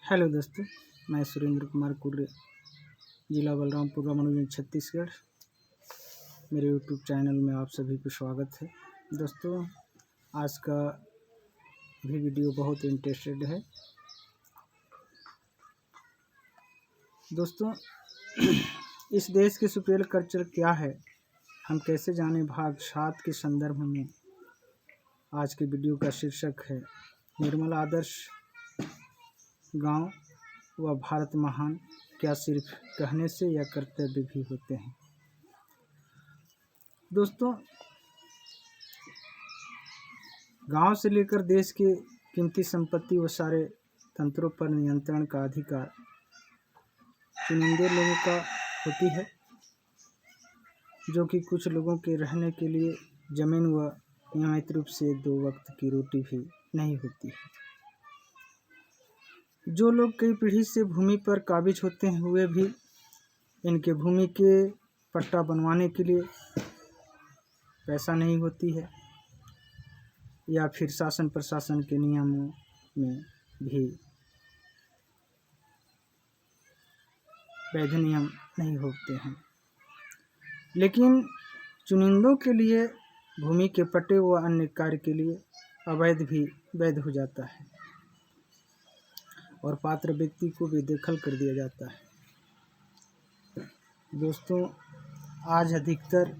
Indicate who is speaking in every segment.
Speaker 1: Hello दोस्तों, मैं सुरेंद्र कुमार कुर्रे, जिला बलरामपुर, रामानुजन, छत्तीसगढ़। मेरे यूट्यूब चैनल में आप सभी को स्वागत है। दोस्तों, आज का भी वीडियो बहुत इंटरेस्टेड है। दोस्तों, इस देश के सुपीरियर कल्चर क्या है, हम कैसे जाने, भाग 7 के संदर्भ में आज के वीडियो का शीर्षक है निर्मल आदर्श गांव व भारत महान, क्या सिर्फ कहने से या कर्तव्य भी होते हैं। दोस्तों, गांव से लेकर देश के कीमती संपत्ति व सारे तंत्रों पर नियंत्रण का अधिकार चुनिंदे लोगों का होती है, जो कि कुछ लोगों के रहने के लिए जमीन व नियमित रूप से 2 वक्त की रोटी भी नहीं होती है। जो लोग कई पीढ़ी से भूमि पर काबिज होते हैं, हुए भी इनके भूमि के पट्टा बनवाने के लिए पैसा नहीं होती है, या फिर शासन प्रशासन के नियमों में भी वैध नियम नहीं होते हैं। लेकिन चुनिंदों के लिए भूमि के पट्टे व अन्य कार्य के लिए अवैध भी वैध हो जाता है और पात्र व्यक्ति को भी बेदखल कर दिया जाता है। दोस्तों, आज अधिकतर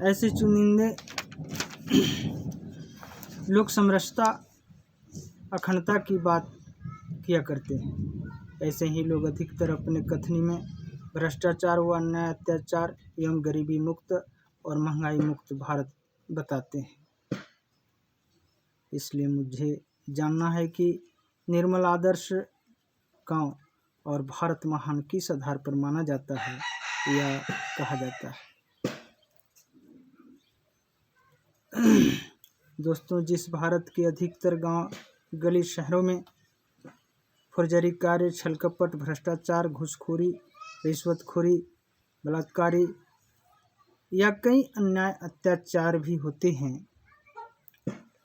Speaker 1: ऐसे चुनिंदे लोग समरसता अखंडता की बात किया करते हैं। ऐसे ही लोग अधिकतर अपने कथनी में भ्रष्टाचार व अन्याय, अत्याचार एवं गरीबी मुक्त और महंगाई मुक्त भारत बताते हैं। इसलिए मुझे जानना है कि निर्मल आदर्श गांव और भारत महान किस आधार पर माना जाता है या कहा जाता है। दोस्तों, जिस भारत के अधिकतर गांव गली शहरों में फौजदारी कार्य, छल कपट, भ्रष्टाचार, घूसखोरी, रिश्वतखोरी, बलात्कारी या कई अन्याय अत्याचार भी होते हैं,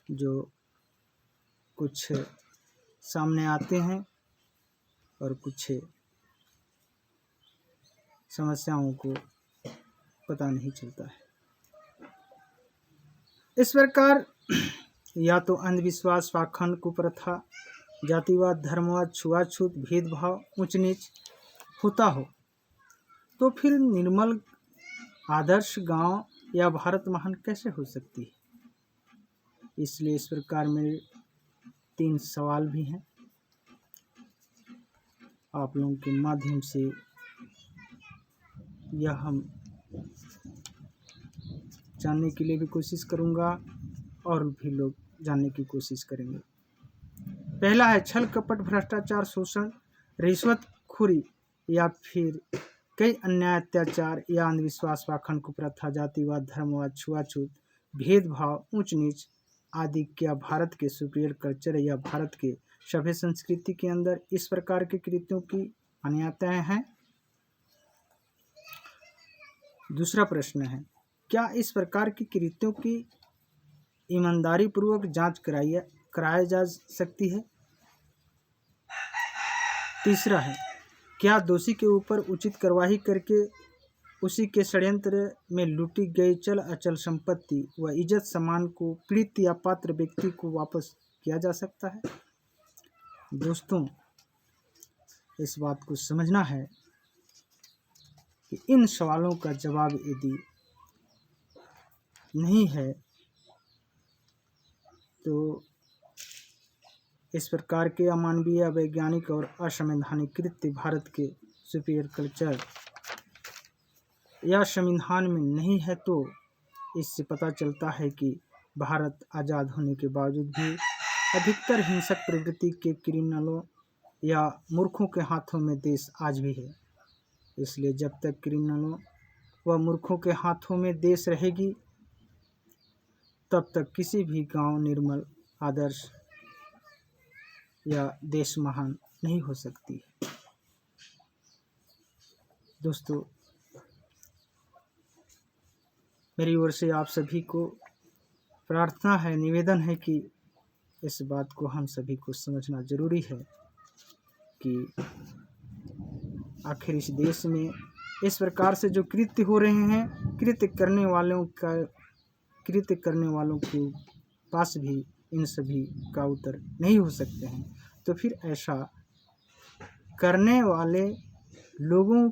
Speaker 1: जो कुछ सामने आते हैं और कुछ समस्याओं को पता नहीं चलता है। इस प्रकार या तो अंधविश्वास, पाखंड, कुप्रथा, जातिवाद, धर्मवाद, छुआछूत, भेदभाव, ऊंच नीच होता हो, तो फिर निर्मल आदर्श गांव या भारत महान कैसे हो सकती है। इसलिए इस प्रकार मेरे 3 सवाल भी हैं, आप लोगों के माध्यम से यह हम जानने के लिए भी कोशिश करूंगा और भी लोग जानने की कोशिश करेंगे। पहला है छल कपट, भ्रष्टाचार, शोषण, रिश्वतखोरी या फिर कई अन्याय अत्याचार या अंधविश्वास, पाखंड, कुप्रथा, जातिवाद, धर्मवाद, छुआछूत, भेदभाव, ऊंच नीच आदि क्या भारत के सुपीरियर कल्चर या भारत के सभ्य संस्कृति के अंदर इस प्रकार के कृत्यों की मान्यताएं हैं। दूसरा प्रश्न है, क्या इस प्रकार की कृत्यों की ईमानदारी पूर्वक जांच कराई जा सकती है। तीसरा है, क्या दोषी के ऊपर उचित कार्रवाई करके उसी के षड्यंत्र में लूटी गई चल अचल संपत्ति व इज्जत सम्मान को पीड़ित या पात्र व्यक्ति को वापस किया जा सकता है। दोस्तों, इस बात को समझना है कि इन सवालों का जवाब यदि नहीं है तो इस प्रकार के अमानवीय, वैज्ञानिक और असंवैधानिक कृत्य भारत के सुपीरियर कल्चर या संविधान में नहीं है, तो इससे पता चलता है कि भारत आज़ाद होने के बावजूद भी अधिकतर हिंसक प्रवृत्ति के क्रिमिनलों या मूर्खों के हाथों में देश आज भी है। इसलिए जब तक क्रिमिनलों व मूर्खों के हाथों में देश रहेगी, तब तक किसी भी गांव निर्मल आदर्श या देश महान नहीं हो सकती। दोस्तों, मेरी ओर से आप सभी को प्रार्थना है, निवेदन है कि इस बात को हम सभी को समझना जरूरी है कि आखिर इस देश में इस प्रकार से जो कृत्य हो रहे हैं, कृत्य करने वालों के पास भी इन सभी का उत्तर नहीं हो सकते हैं, तो फिर ऐसा करने वाले लोगों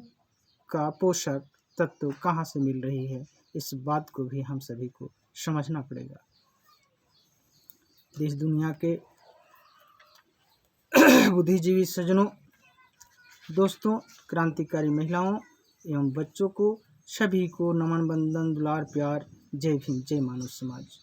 Speaker 1: का पोषक तत्व कहाँ से मिल रही है, इस बात को भी हम सभी को समझना पड़ेगा। देश दुनिया के बुद्धिजीवी सज्जनों, दोस्तों, क्रांतिकारी महिलाओं एवं बच्चों को सभी को नमन, वंदन, दुलार, प्यार। जय भीम, जय मानव समाज।